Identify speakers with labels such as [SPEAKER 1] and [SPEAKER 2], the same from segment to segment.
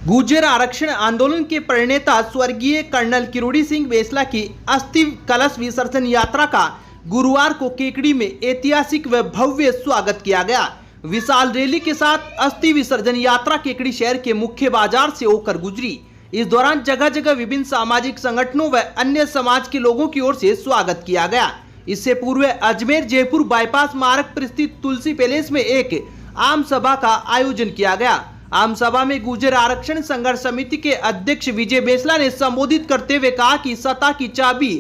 [SPEAKER 1] गुर्जर आरक्षण आंदोलन के प्रणेता स्वर्गीय कर्नल किरोड़ी सिंह बेसला की अस्थि कलश विसर्जन यात्रा का गुरुवार को केकड़ी में ऐतिहासिक व भव्य स्वागत किया गया। विशाल रैली के साथ अस्थि विसर्जन यात्रा केकड़ी शहर के मुख्य बाजार से होकर गुजरी। इस दौरान जगह जगह विभिन्न सामाजिक संगठनों व अन्य समाज के लोगों की ओर से स्वागत किया गया। इससे पूर्व अजमेर जयपुर बाईपास मार्ग पर स्थित तुलसी पैलेस में एक आम सभा का आयोजन किया गया। आम सभा में गुर्जर आरक्षण संघर्ष समिति के अध्यक्ष विजय बेसला ने संबोधित करते हुए कहा कि सत्ता की चाबी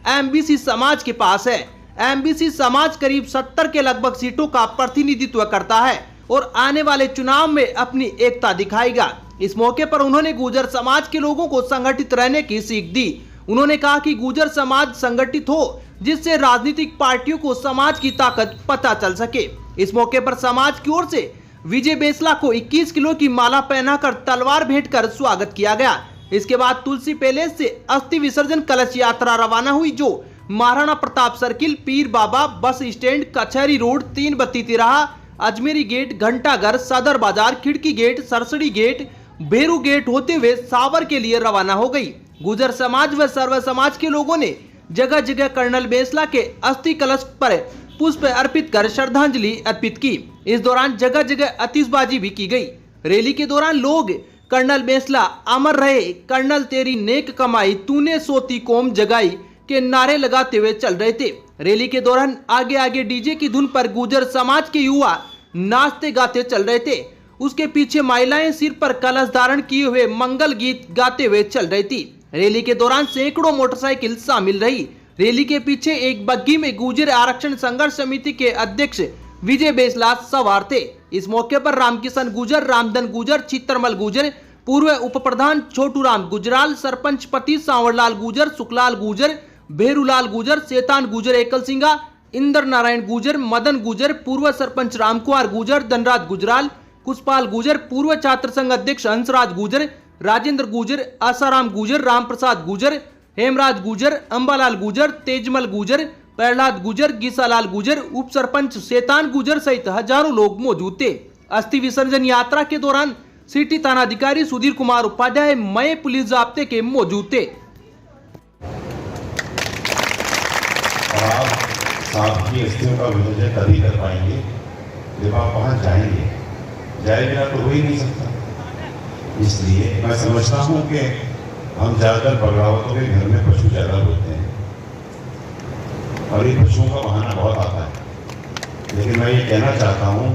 [SPEAKER 1] एमबीसी समाज के पास है। एमबीसी समाज करीब 70 के लगभग सीटों का प्रतिनिधित्व करता है और आने वाले चुनाव में अपनी एकता दिखाएगा। इस मौके पर उन्होंने गुर्जर समाज के लोगों को संगठित रहने की सीख दी। उन्होंने कहा कि गुर्जर समाज संगठित हो जिससे राजनीतिक पार्टियों को समाज की ताकत पता चल सके। इस मौके पर समाज की ओर से विजय बेसला को 21 किलो की माला पहनाकर तलवार भेंट कर स्वागत किया गया। इसके बाद तुलसी पैलेस से अस्थि विसर्जन कलश यात्रा रवाना हुई, जो महाराणा प्रताप सर्किल, पीर बाबा बस स्टैंड, कचहरी रोड, 3 बत्ती तिराहा, अजमेरी गेट, घंटाघर, सदर बाजार, खिड़की gate, Sarsadi gate, Bheru gate होते हुए सावर के लिए रवाना हो गई। गुर्जर समाज व सर्व समाज के लोगों ने जगह जगह कर्नल बेसला के अस्थि कलश पर पुष्प अर्पित कर श्रद्धांजलि अर्पित की। इस दौरान जगह जगह आतिशबाजी भी की गई। रैली के दौरान लोग कर्नल बेसला अमर रहे, कर्नल तेरी नेक कमाई, तूने सोती कौम जगाई के नारे लगाते हुए चल रहे थे। रैली के दौरान आगे आगे डीजे की धुन पर गुर्जर समाज के युवा नाचते गाते चल रहे थे। उसके पीछे महिलाएं सिर पर कलश धारण किए हुए मंगल गीत गाते हुए चल रही थी। रैली के दौरान सैकड़ों मोटरसाइकिल शामिल रही। रैली के पीछे एक बग्गी में गुर्जर आरक्षण संघर्ष समिति के अध्यक्ष विजय बेसला सवार थे। इस मौके पर रामकिशन गुर्जर, रामधन गुर्जर, चित्रमल गुर्जर, पूर्व उप प्रधान छोटू राम गुजराल, सरपंच पति सांवरलाल गुर्जर, सुखलाल गुर्जर, भेरूलाल गुर्जर, शैतान गुर्जर, एकल सिंगा, इंद्र नारायण गुर्जर, मदन गुर्जर, पूर्व सरपंच रामकुमार गुर्जर, धनराज गुजराल, कुशपाल गुर्जर, पूर्व छात्र संघ अध्यक्ष हंसराज गुर्जर, राजेंद्र गुर्जर, आसाराम गुर्जर, राम प्रसाद गुर्जर, हेमराज गुर्जर, अंबालाल गुर्जर, तेजमल गुर्जर, प्रहलाद गुर्जर, गीसालाल गुर्जर, उप सरपंच शैतान गुर्जर सहित हजारों लोग मौजूद थे। अस्थि विसर्जन यात्रा के दौरान सिटी थानाधिकारी सुधीर कुमार उपाध्याय, मय पुलिस जाब्ते के मौजूद थे।
[SPEAKER 2] आप साहब की अस्थियों का विसर्जन तभी कर पाएंगे जब आप वहां जाएंगे। जाए बिना तो हो ही नहीं सकता। इसलिए मैं समझता हूँ कि हम ज्यादातर बगरावतों के घर में पशु ज्यादा होते हैं और ये पशुओं का बहाना बहुत आता है। लेकिन मैं ये कहना चाहता हूँ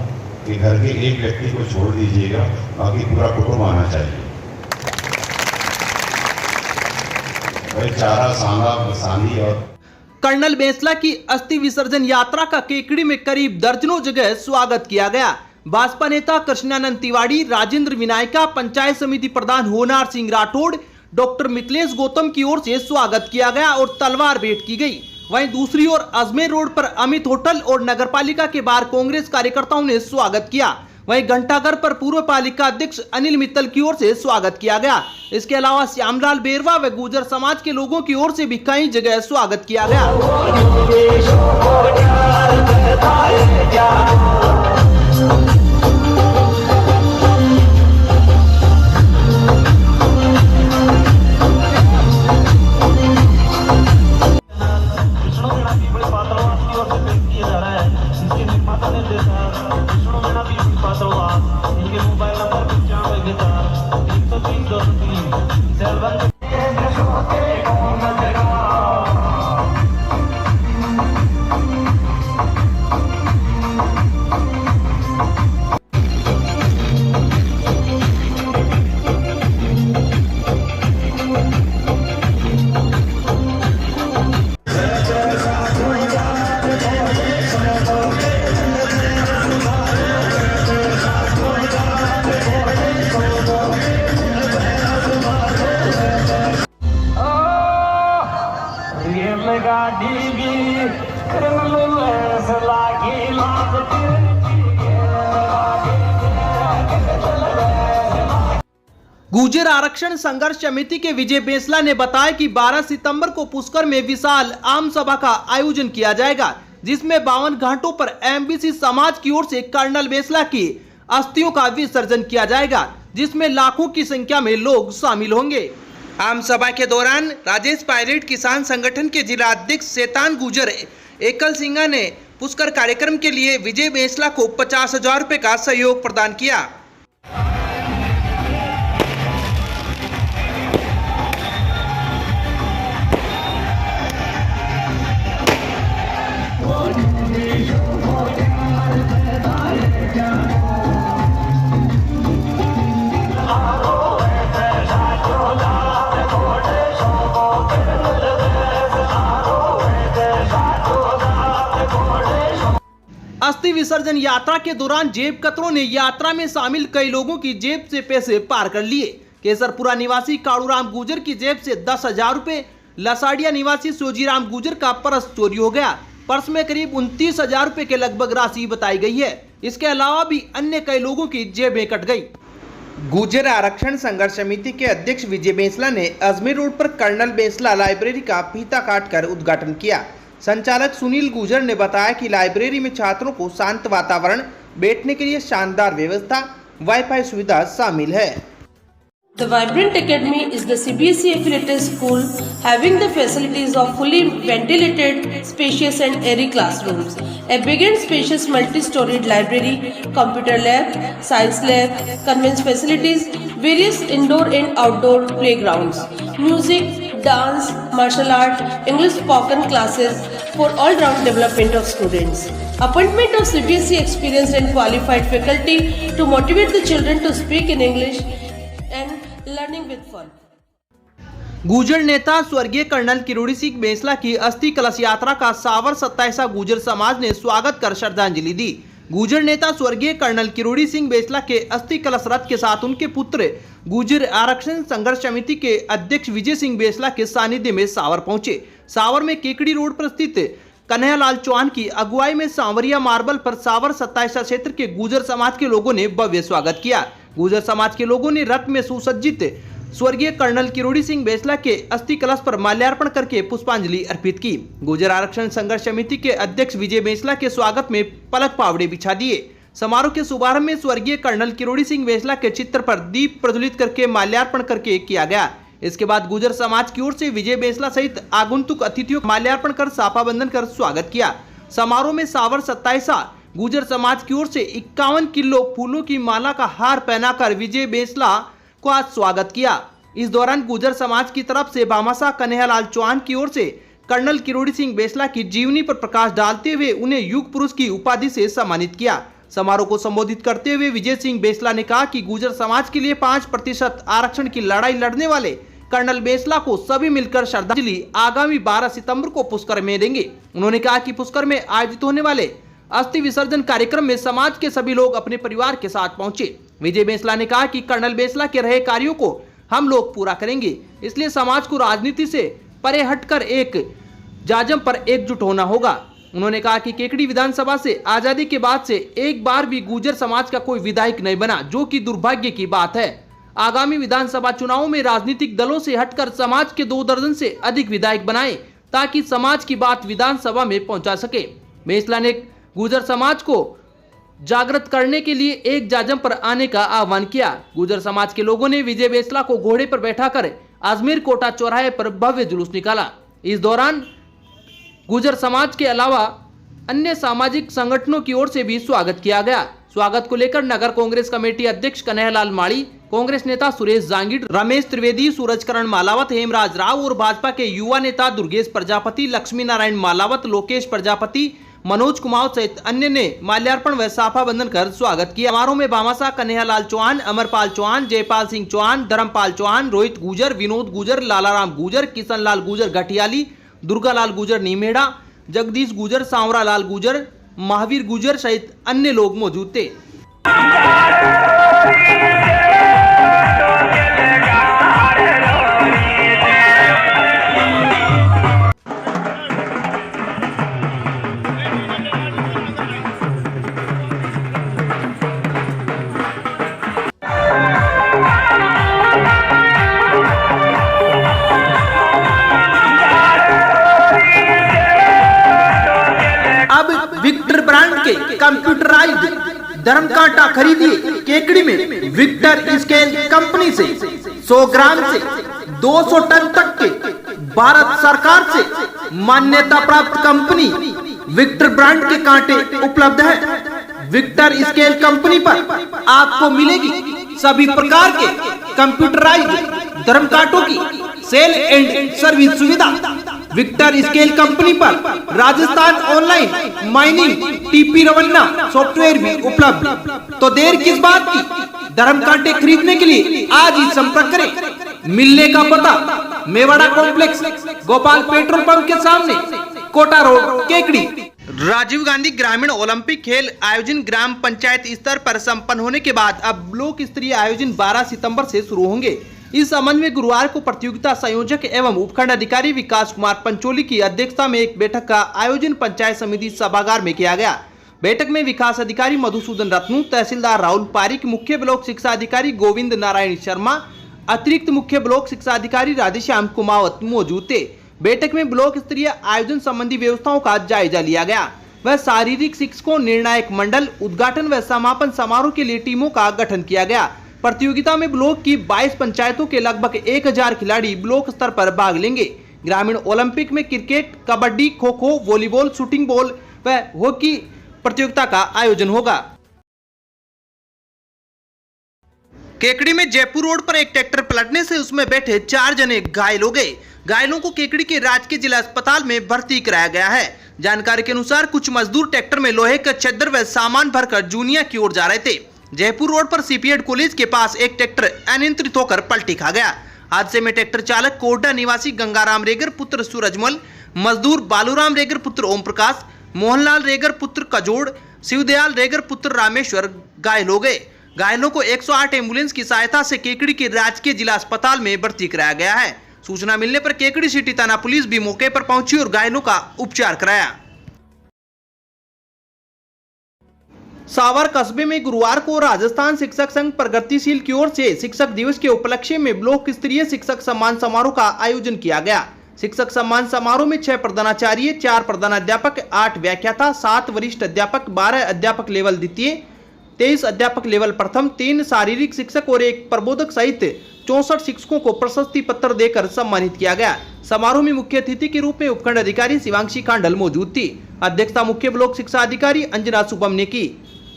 [SPEAKER 2] कि घर के एक व्यक्ति को छोड़ दीजिएगा, बाकी पूरा कुटुंब आना चाहिए। भाई चारा, सांगा, बसानी और
[SPEAKER 1] कर्नल बेसला की अस्थि विसर्जन यात्रा का केकड़ी में करीब दर्जनों जगह स्वागत किया गया। भाजपा नेता कृष्णानंद तिवारी, राजेंद्र विनायका, पंचायत समिति प्रधान होनार सिंह राठौड़, डॉक्टर मिथिलेश गौतम की ओर से स्वागत किया गया और तलवार भेंट की गई। वहीं दूसरी ओर अजमेर रोड पर अमित होटल और नगरपालिका के बाहर कांग्रेस कार्यकर्ताओं ने स्वागत किया। वहीं घंटाघर पर पूर्व पालिका अध्यक्ष अनिल मित्तल की ओर से स्वागत किया गया। इसके अलावा श्यामलाल बेरवा व गुर्जर समाज के लोगों की ओर से भी कई जगह स्वागत किया गया। गुर्जर आरक्षण संघर्ष समिति के विजय बेसला ने बताया कि 12 सितंबर को पुष्कर में विशाल आम सभा का आयोजन किया जाएगा, जिसमें 52 घाटों पर एमबीसी समाज की ओर से कर्नल बेसला की अस्थियों का विसर्जन किया जाएगा। जिसमें लाखों की संख्या में लोग शामिल होंगे। आम सभा के दौरान राजेश पायलट किसान संगठन के जिला अध्यक्ष शैतान गुजर एकल सिंघा ने पुष्कर कार्यक्रम के लिए विजय बेंसला को 50,000 रुपए का सहयोग प्रदान किया। अस्थि विसर्जन यात्रा के दौरान जेब कतरों ने यात्रा में शामिल कई लोगों की जेब से पैसे पार कर लिए। केसरपुरा निवासी काड़ूराम गुजर की जेब से 10,000 रुपए, लसाड़िया निवासी सोजीराम गुजर का पर्स चोरी हो गया। पर्स में करीब 29,000 रुपए के लगभग राशि बताई गई है। इसके अलावा भी अन्य कई लोगों की जेबें कट गई। गुजर आरक्षण संघर्ष समिति के अध्यक्ष विजय बेंसला ने अजमेर रोड पर कर्नल बेंसला लाइब्रेरी का फीता काटकर उद्घाटन किया। संचालक सुनील गुजर ने बताया कि लाइब्रेरी में छात्रों को शांत वातावरण, बैठने के लिए शानदार व्यवस्था, वाईफाई सुविधा शामिल है।
[SPEAKER 3] The Vibrant Academy is the CBSE affiliated school having the facilities of fully ventilated, spacious and airy classrooms, a big and spacious multi-storied library, computer lab, science lab, convents facilities, various indoor and outdoor playgrounds, music, dance, martial art, English spoken classes for all-round development of students. Appointment of CBSE experienced and qualified faculty to motivate the children to speak in English and learning with fun.
[SPEAKER 1] गुजर नेता स्वर्गीय colonel Kirori Singh Bainsla की अस्थि कलश यात्रा का सावर 27 गुजर समाज ने स्वागत कर श्रद्धांजलि दी। गुजर नेता स्वर्गीय कर्नल किरोड़ी सिंह बेंसला के अस्थि कलश रथ के साथ उनके पुत्र गुजर आरक्षण संघर्ष समिति के अध्यक्ष विजय सिंह बेंसला के सानिध्य में सावर पहुंचे। सावर में केकड़ी रोड पर स्थित कन्हैयालाल चौहान की अगुवाई में सांवरिया मार्बल पर सावर 27 क्षेत्र के गुजर समाज के लोगों ने भव्य स्वागत किया। गुजर समाज के लोगों ने रथ में सुसज्जित स्वर्गीय कर्नल किरोड़ी सिंह बेंसला के अस्थि कलश पर माल्यार्पण करके पुष्पांजलि अर्पित की। गुजर आरक्षण संघर्ष समिति के अध्यक्ष विजय बेंसला के स्वागत में पलक पावड़े बिछा दिए। समारोह के शुभारंभ में स्वर्गीय कर्नल किरोड़ी सिंह बेंसला के चित्र पर दीप प्रज्वलित करके माल्यार्पण करके किया गया। इसके बाद गुजर समाज की ओर से विजय बेंसला सहित आगंतुक अतिथियों को माल्यार्पण कर साफा बंधन कर स्वागत किया। समारोह में सावर 27 गुजर समाज की ओर से 51 किलो फूलों की माला का हार पहनाकर विजय बेंसला को आज स्वागत किया। इस दौरान गुजर समाज की तरफ से भामाशाह कन्हैयालाल चौहान की ओर से कर्नल किरोड़ी सिंह बेंसला की जीवनी पर प्रकाश डालते हुए उन्हें युग पुरुष की उपाधि से सम्मानित किया। समारोह को संबोधित करते हुए विजय सिंह बेंसला ने कहा कि गुजर समाज के लिए 5% आरक्षण की लड़ाई लड़ने वाले कर्नल बेंसला को सभी मिलकर श्रद्धांजलि आगामी 12 सितंबर को पुष्कर में देंगे। उन्होंने कहा कि पुष्कर में आयोजित होने वाले अस्थि विसर्जन कार्यक्रम में समाज के सभी लोग अपने परिवार के साथ पहुंचे। विजय बेंसला ने कहा कि कर्नल बेंसला के रहे कार्यों को हम लोग पूरा करेंगे, इसलिए समाज को राजनीति से परे हटकर एक जाजम पर एकजुट होना होगा। उन्होंने कहा कि केकड़ी विधानसभा से आजादी के बाद से एक बार भी गुजर समाज का कोई विधायक नहीं बना, जो कि दुर्भाग्य की बात है। आगामी विधानसभा चुनावों में राजनीतिक दलों से हटकर समाज के 2 दर्जन से अधिक विधायक बनाए, ताकि समाज की बात विधानसभा में पहुंचा सके। बेंसला ने गुजर समाज को जागृत करने के लिए एक जाजम पर आने का आह्वान किया। गुजर समाज के लोगों ने विजय बेंसला को घोड़े पर बैठाकर अजमेर कोटा चौराहे पर भव्य जुलूस निकाला। इस दौरान गुजर समाज के अलावा अन्य सामाजिक संगठनों की ओर से भी स्वागत किया गया। स्वागत को लेकर नगर कांग्रेस कमेटी अध्यक्ष कन्हैयालाल माड़ी, कांग्रेस नेता सुरेश जांगीड़, रमेश त्रिवेदी, सूरजकरण मालावत, हेमराज राव और भाजपा के युवा नेता दुर्गेश प्रजापति, लक्ष्मी नारायण मालावत, लोकेश प्रजापति, मनोज कुमार सहित अन्य ने माल्यार्पण व साफा बंधन कर स्वागत किया। समारोह में भामाशाह कन्हैयालाल चौहान, अमरपाल चौहान, जयपाल सिंह चौहान, धर्मपाल चौहान, रोहित गुजर, विनोद गुजर, लालाराम गुजर, किशन लाल गुजर घटियाली, दुर्गालाल गुजर नीमेड़ा, जगदीश गुजर, सांवरा लाल गुजर, महावीर गुजर सहित अन्य लोग मौजूद थे। विक्टर ब्रांड के कंप्यूटराइज्ड धर्मकांटा खरीदिए केकड़ी में विक्टर स्केल कंपनी से 100 ग्राम से 200 टन तक के भारत सरकार से मान्यता प्राप्त कंपनी विक्टर ब्रांड के कांटे उपलब्ध है। विक्टर स्केल कंपनी पर आपको मिलेगी सभी प्रकार के कंप्यूटराइज्ड धर्मकांटों की सेल एंड सर्विस सुविधा। विक्टर स्केल कंपनी पर Rajasthan online mining TP Revanna software भी उपलब्ध। तो देर किस बात की, धर्मकांटे खरीदने के लिए आज ही संपर्क करें। मिलने का पता Mewara complex, Gopal petrol pump के सामने, कोटा रोड, केकड़ी। राजीव गांधी ग्रामीण ओलंपिक खेल आयोजन ग्राम पंचायत स्तर पर संपन्न होने के बाद अब ब्लॉक स्तरीय आयोजन 12 सितंबर से शुरू होंगे। इस संबंध में गुरुवार को प्रतियोगिता संयोजक एवं उपखंड अधिकारी विकास कुमार पंचोली की अध्यक्षता में एक बैठक का आयोजन पंचायत समिति सभागार में किया गया। बैठक में विकास अधिकारी मधुसूदन रत्नू, तहसीलदार राहुल पारिक, मुख्य ब्लॉक शिक्षा अधिकारी गोविंद नारायण शर्मा, अतिरिक्त मुख्य ब्लॉक शिक्षा अधिकारी राधेश्याम कुमावत मौजूद थे। बैठक में ब्लॉक स्तरीय आयोजन संबंधी व्यवस्थाओं का जायजा लिया गया। वह शारीरिक शिक्षकों निर्णायक मंडल, उद्घाटन व समापन समारोह के लिए टीमों का गठन किया गया। प्रतियोगिता में ब्लॉक की 22 पंचायतों के लगभग 1000 खिलाड़ी ब्लॉक स्तर पर भाग लेंगे। ग्रामीण ओलंपिक में cricket, kabaddi, kho kho, volleyball, shooting ball व हॉकी प्रतियोगिता का आयोजन होगा। केकड़ी में जयपुर रोड पर एक ट्रैक्टर पलटने से उसमें बैठे 4 जने घायल हो गए। घायलों को केकड़ी के राजकीय जिला अस्पताल में भर्ती कराया गया है। जानकारी के अनुसार कुछ मजदूर ट्रैक्टर में लोहे का चद्दर व सामान भरकर जूनिया की ओर जा रहे थे। जयपुर रोड पर सीपीएड कॉलेज के पास एक ट्रैक्टर अनियंत्रित होकर पलटी खा गया। हादसे में ट्रैक्टर चालक कोटा निवासी गंगाराम रेगर पुत्र सूरजमल, मजदूर बालूराम रेगर पुत्र ओम प्रकाश, मोहनलाल रेगर पुत्र कजोड़, शिवदयाल रेगर पुत्र रामेश्वर घायल हो गए। घायलों को 108 एम्बुलेंस की सहायता से केकड़ी के राजकीय जिला अस्पताल में भर्ती कराया गया है। सूचना मिलने पर केकड़ी सिटी थाना पुलिस भी मौके पर पहुंची और घायलों का उपचार कराया। सावर कस्बे में गुरुवार को राजस्थान शिक्षक संघ प्रगतिशील की ओर से शिक्षक दिवस के उपलक्ष्य में ब्लॉक स्तरीय शिक्षक सम्मान समारोह का आयोजन किया गया। शिक्षक सम्मान समारोह में 6 प्रधानाचार्य, 4 प्रधानाध्यापक, 8 व्याख्याता, 7 वरिष्ठ अध्यापक, 12 अध्यापक लेवल द्वितीय, 23 अध्यापक लेवल प्रथम, 3 शारीरिक शिक्षक और 1 प्रबोधक सहित 64 शिक्षकों को प्रशस्ति पत्र देकर सम्मानित किया गया। समारोह में मुख्य अतिथि के रूप में उपखंड अधिकारी शिवांशी कांडल मौजूद थी। अध्यक्षता मुख्य ब्लॉक शिक्षा अधिकारी अंजना शुभम ने की।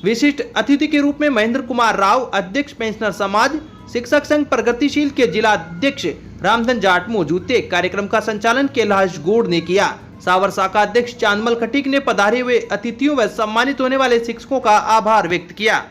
[SPEAKER 1] विशिष्ट अतिथि के रूप में महेंद्र कुमार राव, अध्यक्ष पेंशनर समाज शिक्षक संघ प्रगतिशील के जिला अध्यक्ष रामधन जाट मौजूद थे। कार्यक्रम का संचालन कैलाश गौड़ ने किया। सावर शाखा अध्यक्ष चांदमल खटीक ने पधारे हुए अतिथियों व सम्मानित होने वाले शिक्षकों का आभार व्यक्त किया।